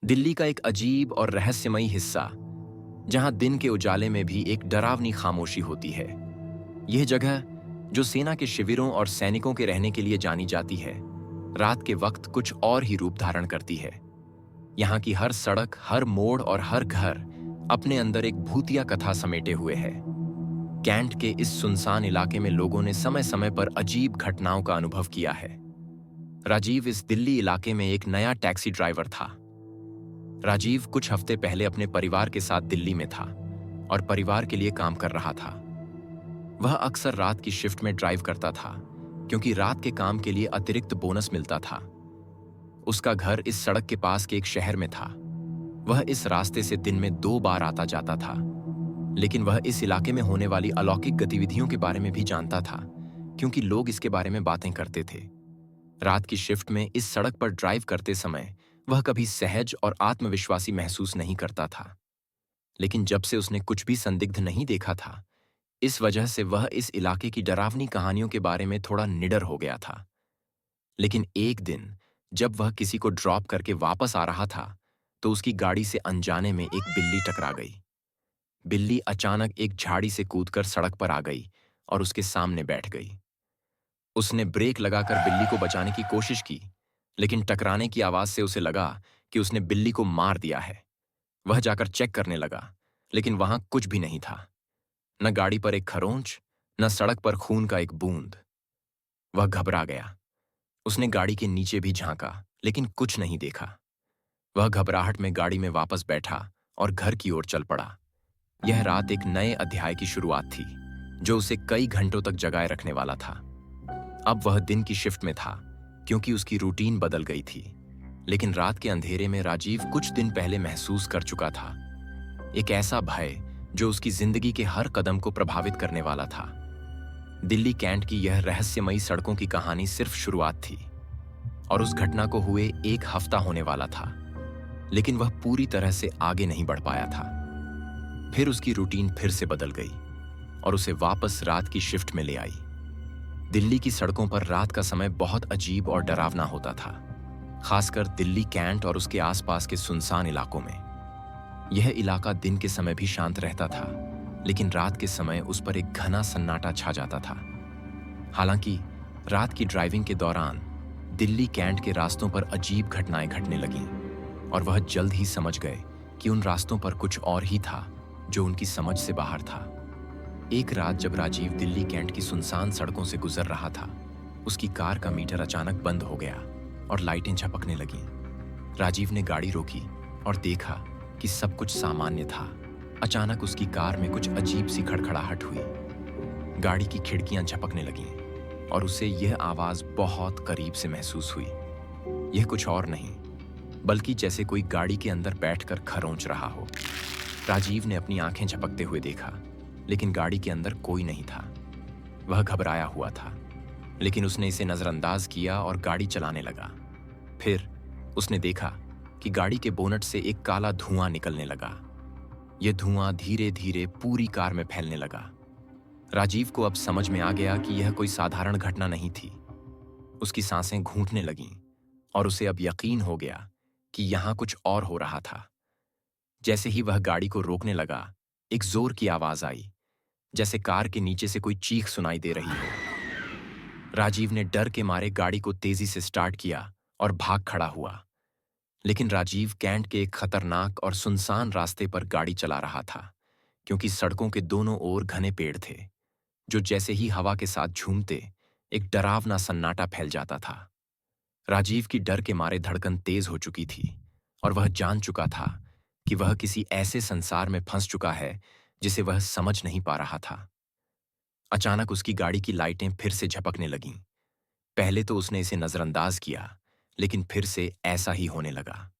दिल्ली का एक अजीब और रहस्यमयी हिस्सा, जहां दिन के उजाले में भी एक डरावनी खामोशी होती है। यह जगह, जो सेना के शिविरों और सैनिकों के रहने के लिए जानी जाती है, रात के वक्त कुछ और ही रूप धारण करती है। यहाँ की हर सड़क, हर मोड़ और हर घर अपने अंदर एक भूतिया कथा समेटे हुए है। कैंट के इस सुनसान इलाके में लोगों ने समय समय पर अजीब घटनाओं का अनुभव किया है। राजीव इस दिल्ली इलाके में एक नया टैक्सी ड्राइवर था। राजीव कुछ हफ्ते पहले अपने परिवार के साथ दिल्ली में था और परिवार के लिए काम कर रहा था। वह अक्सर रात की शिफ्ट में ड्राइव करता था, क्योंकि रात के काम के लिए अतिरिक्त बोनस मिलता था। उसका घर इस सड़क के पास के एक शहर में था। वह इस रास्ते से दिन में 2 बार आता जाता था, लेकिन वह इस इलाके में होने वाली अलौकिक गतिविधियों के बारे में भी जानता था, क्योंकि लोग इसके बारे में बातें करते थे। रात की शिफ्ट में इस सड़क पर ड्राइव करते समय वह कभी सहज और आत्मविश्वासी महसूस नहीं करता था। लेकिन जब से उसने कुछ भी संदिग्ध नहीं देखा था, इस वजह से वह इस इलाके की डरावनी कहानियों के बारे में थोड़ा निडर हो गया था। लेकिन एक दिन जब वह किसी को ड्रॉप करके वापस आ रहा था, तो उसकी गाड़ी से अनजाने में एक बिल्ली टकरा गई। बिल्ली अचानक एक झाड़ी से कूदकर सड़क पर आ गई और उसके सामने बैठ गई। उसने ब्रेक लगाकर बिल्ली को बचाने की कोशिश की, लेकिन टकराने की आवाज से उसे लगा कि उसने बिल्ली को मार दिया है। वह जाकर चेक करने लगा, लेकिन वहां कुछ भी नहीं था। न गाड़ी पर एक खरोंच, न सड़क पर खून का एक बूंद। वह घबरा गया। उसने गाड़ी के नीचे भी झांका, लेकिन कुछ नहीं देखा। वह घबराहट में गाड़ी में वापस बैठा और घर की ओर चल पड़ा। यह रात एक नए अध्याय की शुरुआत थी, जो उसे कई घंटों तक जगाए रखने वाला था। अब वह दिन की शिफ्ट में था, क्योंकि उसकी रूटीन बदल गई थी। लेकिन रात के अंधेरे में राजीव कुछ दिन पहले महसूस कर चुका था, एक ऐसा भय जो उसकी जिंदगी के हर कदम को प्रभावित करने वाला था। दिल्ली कैंट की यह रहस्यमयी सड़कों की कहानी सिर्फ शुरुआत थी, और उस घटना को हुए 1 हफ्ता होने वाला था, लेकिन वह पूरी तरह से आगे नहीं बढ़ पाया था। फिर उसकी रूटीन फिर से बदल गई और उसे वापस रात की शिफ्ट में ले आई। दिल्ली की सड़कों पर रात का समय बहुत अजीब और डरावना होता था, खासकर दिल्ली कैंट और उसके आसपास के सुनसान इलाकों में। यह इलाका दिन के समय भी शांत रहता था, लेकिन रात के समय उस पर एक घना सन्नाटा छा जाता था। हालांकि रात की ड्राइविंग के दौरान दिल्ली कैंट के रास्तों पर अजीब घटनाएं घटने लगीं, और वह जल्द ही समझ गए कि उन रास्तों पर कुछ और ही था जो उनकी समझ से बाहर था। एक रात जब राजीव दिल्ली कैंट की सुनसान सड़कों से गुजर रहा था, उसकी कार का मीटर अचानक बंद हो गया और लाइटें झपकने लगीं। राजीव ने गाड़ी रोकी और देखा कि सब कुछ सामान्य था। अचानक उसकी कार में कुछ अजीब सी खड़खड़ाहट हुई। गाड़ी की खिड़कियां झपकने लगीं और उसे यह आवाज बहुत करीब से महसूस हुई। यह कुछ और नहीं, बल्कि जैसे कोई गाड़ी के अंदर बैठकर खरोंच रहा हो। राजीव ने अपनी आंखें झपकते हुए देखा, लेकिन गाड़ी के अंदर कोई नहीं था। वह घबराया हुआ था, लेकिन उसने इसे नजरअंदाज किया और गाड़ी चलाने लगा। फिर उसने देखा कि गाड़ी के बोनट से एक काला धुआं निकलने लगा। यह धुआं धीरे धीरे पूरी कार में फैलने लगा। राजीव को अब समझ में आ गया कि यह कोई साधारण घटना नहीं थी। उसकी सांसें घूंटने लगीं और उसे अब यकीन हो गया कि यहां कुछ और हो रहा था। जैसे ही वह गाड़ी को रोकने लगा, एक जोर की आवाज आई, जैसे कार के नीचे से कोई चीख सुनाई दे रही हो। राजीव ने डर के मारे गाड़ी को तेजी से स्टार्ट किया और भाग खड़ा हुआ। लेकिन राजीव कैंट के एक खतरनाक और सुनसान रास्ते पर गाड़ी चला रहा था, क्योंकि सड़कों के दोनों ओर घने पेड़ थे, जो जैसे ही हवा के साथ झूमते एक डरावना सन्नाटा फैल जाता था। राजीव की डर के मारे धड़कन तेज हो चुकी थी, और वह जान चुका था कि वह किसी ऐसे संसार में फंस चुका है जिसे वह समझ नहीं पा रहा था। अचानक उसकी गाड़ी की लाइटें फिर से झपकने लगीं। पहले तो उसने इसे नजरअंदाज किया, लेकिन फिर से ऐसा ही होने लगा।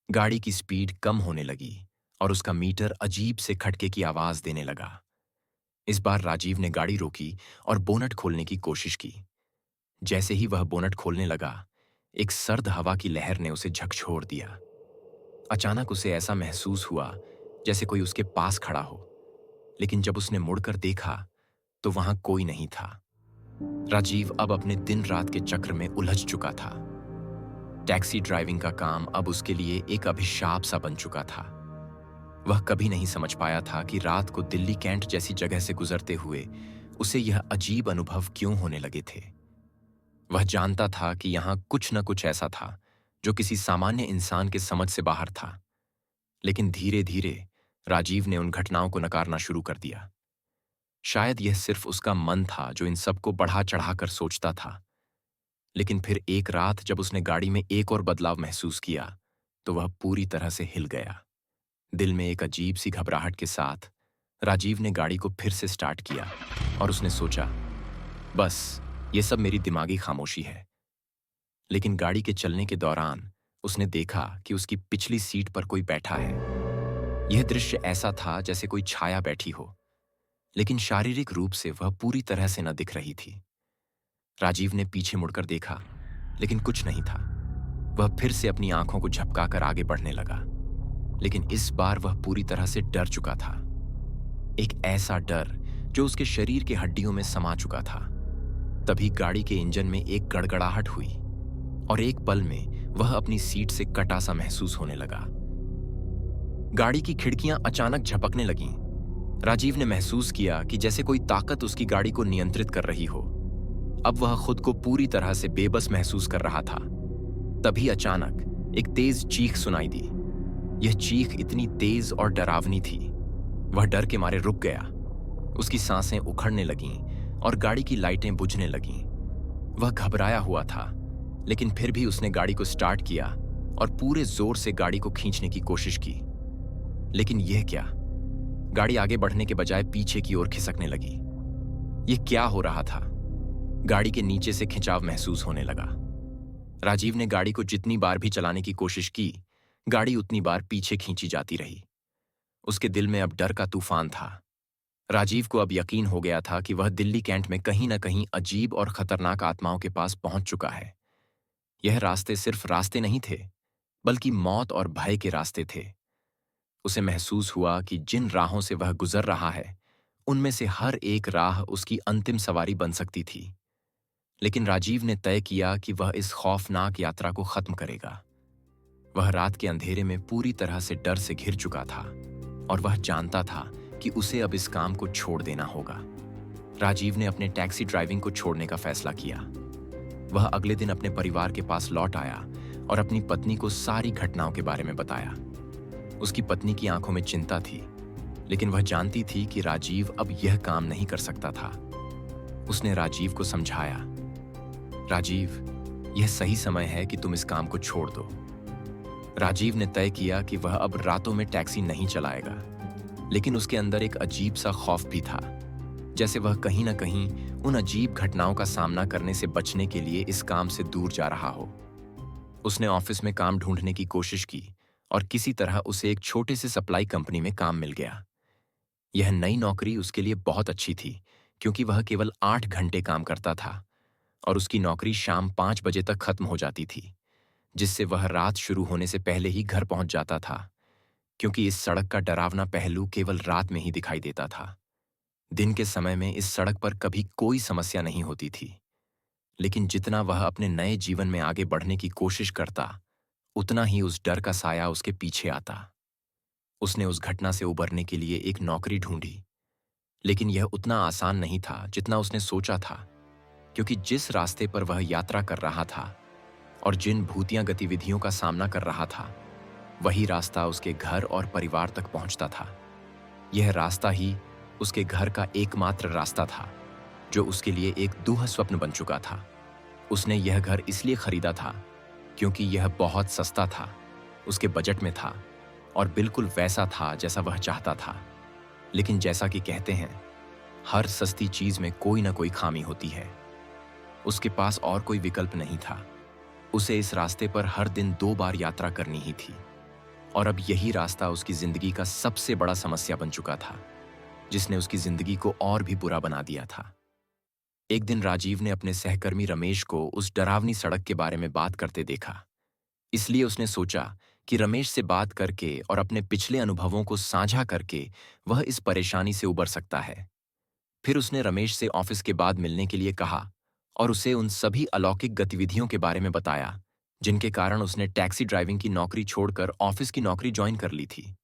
गाड़ी की स्पीड कम होने लगी और उसका मीटर अजीब से खटके की आवाज देने लगा। इस बार राजीव ने गाड़ी रोकी और बोनट खोलने की कोशिश की। जैसे ही वह बोनट खोलने लगा, एक सर्द हवा की लहर ने उसे झकझोर दिया। अचानक उसे ऐसा महसूस हुआ जैसे कोई उसके पास खड़ा हो, लेकिन जब उसने मुड़कर देखा तो वहां कोई नहीं था। राजीव अब अपने दिन रात के चक्र में उलझ चुका था। टैक्सी ड्राइविंग का काम अब उसके लिए एक अभिशाप सा बन चुका था। वह कभी नहीं समझ पाया था कि रात को दिल्ली कैंट जैसी जगह से गुजरते हुए उसे यह अजीब अनुभव क्यों होने लगे थे। वह जानता था कि यहां कुछ न कुछ ऐसा था जो किसी सामान्य इंसान के समझ से बाहर था, लेकिन धीरे धीरे राजीव ने उन घटनाओं को नकारना शुरू कर दिया। शायद यह सिर्फ उसका मन था जो इन सबको बढ़ा चढ़ाकर सोचता था, लेकिन फिर एक रात जब उसने गाड़ी में एक और बदलाव महसूस किया तो वह पूरी तरह से हिल गया। दिल में एक अजीब सी घबराहट के साथ राजीव ने गाड़ी को फिर से स्टार्ट किया और उसने सोचा, बस ये सब मेरी दिमागी खामोशी है। लेकिन गाड़ी के चलने के दौरान उसने देखा कि उसकी पिछली सीट पर कोई बैठा है। यह दृश्य ऐसा था जैसे कोई छाया बैठी हो, लेकिन शारीरिक रूप से वह पूरी तरह से न दिख रही थी। राजीव ने पीछे मुड़कर देखा, लेकिन कुछ नहीं था। वह फिर से अपनी आंखों को झपकाकर आगे बढ़ने लगा, लेकिन इस बार वह पूरी तरह से डर चुका था। एक ऐसा डर जो उसके शरीर के हड्डियों में समा चुका था। तभी गाड़ी के इंजन में एक गड़गड़ाहट हुई और एक पल में वह अपनी सीट से कटा सा महसूस होने लगा। गाड़ी की खिड़कियां अचानक झपकने लगीं। राजीव ने महसूस किया कि जैसे कोई ताकत उसकी गाड़ी को नियंत्रित कर रही हो। अब वह खुद को पूरी तरह से बेबस महसूस कर रहा था। तभी अचानक एक तेज चीख सुनाई दी। यह चीख इतनी तेज और डरावनी थी, वह डर के मारे रुक गया। उसकी सांसें उखड़ने लगीं और गाड़ी की लाइटें बुझने लगीं। वह घबराया हुआ था, लेकिन फिर भी उसने गाड़ी को स्टार्ट किया और पूरे जोर से गाड़ी को खींचने की कोशिश की। लेकिन यह क्या? गाड़ी आगे बढ़ने के बजाय पीछे की ओर खिसकने लगी। यह क्या हो रहा था? गाड़ी के नीचे से खिंचाव महसूस होने लगा। राजीव ने गाड़ी को जितनी बार भी चलाने की कोशिश की, गाड़ी उतनी बार पीछे खींची जाती रही। उसके दिल में अब डर का तूफान था। राजीव को अब यकीन हो गया था कि वह दिल्ली कैंट में कहीं न कहीं अजीब और खतरनाक आत्माओं के पास पहुंच चुका है। यह रास्ते सिर्फ रास्ते नहीं थे, बल्कि मौत और भय के रास्ते थे। उसे महसूस हुआ कि जिन राहों से वह गुजर रहा है, उनमें से हर एक राह उसकी अंतिम सवारी बन सकती थी। लेकिन राजीव ने तय किया कि वह इस खौफनाक यात्रा को खत्म करेगा। वह रात के अंधेरे में पूरी तरह से डर से घिर चुका था और वह जानता था कि उसे अब इस काम को छोड़ देना होगा। राजीव ने अपने टैक्सी ड्राइविंग को छोड़ने का फैसला किया। वह अगले दिन अपने परिवार के पास लौट आया और अपनी पत्नी को सारी घटनाओं के बारे में बताया। उसकी पत्नी की आंखों में चिंता थी, लेकिन वह जानती थी कि राजीव अब यह काम नहीं कर सकता था। उसने राजीव को समझाया, राजीव, यह सही समय है कि तुम इस काम को छोड़ दो। राजीव ने तय किया कि वह अब रातों में टैक्सी नहीं चलाएगा, लेकिन उसके अंदर एक अजीब सा खौफ भी था, जैसे वह कहीं न कहीं उन अजीब घटनाओं का सामना करने से बचने के लिए इस काम से दूर जा रहा हो। उसने ऑफिस में काम ढूंढने की कोशिश की और किसी तरह उसे एक छोटे से सप्लाई कंपनी में काम मिल गया। यह नई नौकरी उसके लिए बहुत अच्छी थी, क्योंकि वह केवल 8 घंटे काम करता था और उसकी नौकरी शाम 5 बजे तक खत्म हो जाती थी, जिससे वह रात शुरू होने से पहले ही घर पहुंच जाता था, क्योंकि इस सड़क का डरावना पहलू केवल रात में ही दिखाई देता था। दिन के समय में इस सड़क पर कभी कोई समस्या नहीं होती थी, लेकिन जितना वह अपने नए जीवन में आगे बढ़ने की कोशिश करता, उतना ही उस डर का साया उसके पीछे आता। उसने उस घटना से उबरने के लिए एक नौकरी ढूंढी, लेकिन यह उतना आसान नहीं था जितना उसने सोचा था, क्योंकि जिस रास्ते पर वह यात्रा कर रहा था और जिन भूतिया गतिविधियों का सामना कर रहा था, वही रास्ता उसके घर और परिवार तक पहुंचता था। यह रास्ता ही उसके घर का एकमात्र रास्ता था, जो उसके लिए एक दुह स्वप्न बन चुका था। उसने यह घर इसलिए खरीदा था क्योंकि यह बहुत सस्ता था, उसके बजट में था और बिल्कुल वैसा था जैसा वह चाहता था। लेकिन जैसा कि कहते हैं, हर सस्ती चीज में कोई ना कोई खामी होती है। उसके पास और कोई विकल्प नहीं था। उसे इस रास्ते पर हर दिन 2 बार यात्रा करनी ही थी, और अब यही रास्ता उसकी जिंदगी का सबसे बड़ा समस्या बन चुका था, जिसने उसकी जिंदगी को और भी बुरा बना दिया था। एक दिन राजीव ने अपने सहकर्मी रमेश को उस डरावनी सड़क के बारे में बात करते देखा। इसलिए उसने सोचा कि रमेश से बात करके और अपने पिछले अनुभवों को साझा करके वह इस परेशानी से उबर सकता है। फिर उसने रमेश से ऑफिस के बाद मिलने के लिए कहा और उसे उन सभी अलौकिक गतिविधियों के बारे में बताया जिनके कारण उसने टैक्सी ड्राइविंग की नौकरी छोड़कर ऑफिस की नौकरी ज्वाइन कर ली थी।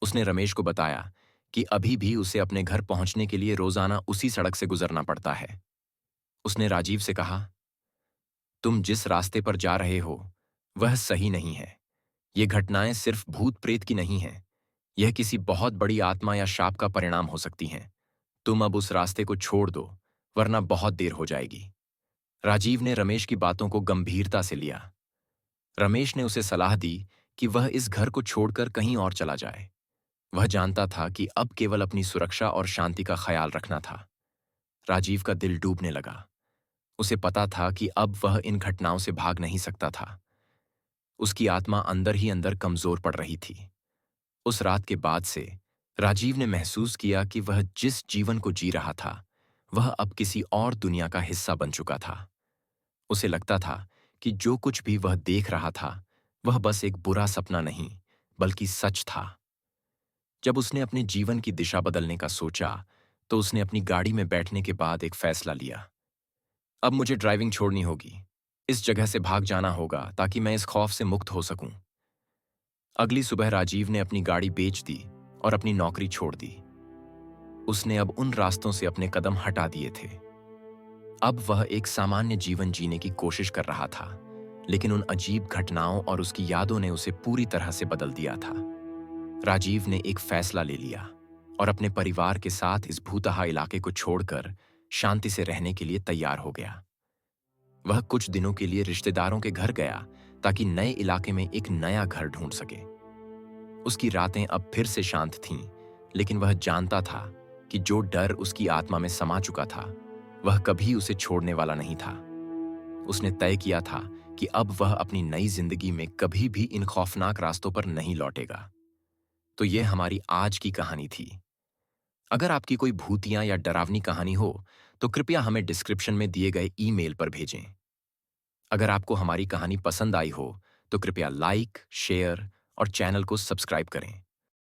उसने रमेश को बताया कि अभी भी उसे अपने घर पहुंचने के लिए रोजाना उसी सड़क से गुजरना पड़ता है। उसने राजीव से कहा, तुम जिस रास्ते पर जा रहे हो वह सही नहीं है। ये घटनाएं सिर्फ भूत प्रेत की नहीं हैं, यह किसी बहुत बड़ी आत्मा या शाप का परिणाम हो सकती हैं। तुम अब उस रास्ते को छोड़ दो, वरना बहुत देर हो जाएगी। राजीव ने रमेश की बातों को गंभीरता से लिया। रमेश ने उसे सलाह दी कि वह इस घर को छोड़कर कहीं और चला जाए। वह जानता था कि अब केवल अपनी सुरक्षा और शांति का ख्याल रखना था। राजीव का दिल डूबने लगा। उसे पता था कि अब वह इन घटनाओं से भाग नहीं सकता था। उसकी आत्मा अंदर ही अंदर कमजोर पड़ रही थी। उस रात के बाद से राजीव ने महसूस किया कि वह जिस जीवन को जी रहा था वह अब किसी और दुनिया का हिस्सा बन चुका था। उसे लगता था कि जो कुछ भी वह देख रहा था वह बस एक बुरा सपना नहीं, बल्कि सच था। जब उसने अपने जीवन की दिशा बदलने का सोचा तो उसने अपनी गाड़ी में बैठने के बाद एक फैसला लिया। अब मुझे ड्राइविंग छोड़नी होगी। इस जगह से भाग जाना होगा ताकि मैं इस खौफ से मुक्त हो सकूं। अगली सुबह राजीव ने अपनी गाड़ी बेच दी और अपनी नौकरी छोड़ दी। उसने अब उन रास्तों से अपने कदम हटा दिए थे। अब वह एक सामान्य जीवन जीने की कोशिश कर रहा था, लेकिन उन अजीब घटनाओं और उसकी यादों ने उसे पूरी तरह से बदल दिया था। राजीव ने एक फैसला ले लिया और अपने परिवार के साथ इस भूतहा इलाके को छोड़कर शांति से रहने के लिए तैयार हो गया। वह कुछ दिनों के लिए रिश्तेदारों के घर गया ताकि नए इलाके में एक नया घर ढूंढ सके। उसकी रातें अब फिर से शांत थीं, लेकिन वह जानता था कि जो डर उसकी आत्मा में समा चुका था वह कभी उसे छोड़ने वाला नहीं था। उसने तय किया था कि अब वह अपनी नई जिंदगी में कभी भी इन खौफनाक रास्तों पर नहीं लौटेगा। तो यह हमारी आज की कहानी थी। अगर आपकी कोई भूतिया या डरावनी कहानी हो तो कृपया हमें डिस्क्रिप्शन में दिए गए ईमेल पर भेजें। अगर आपको हमारी कहानी पसंद आई हो तो कृपया लाइक, शेयर और चैनल को सब्सक्राइब करें।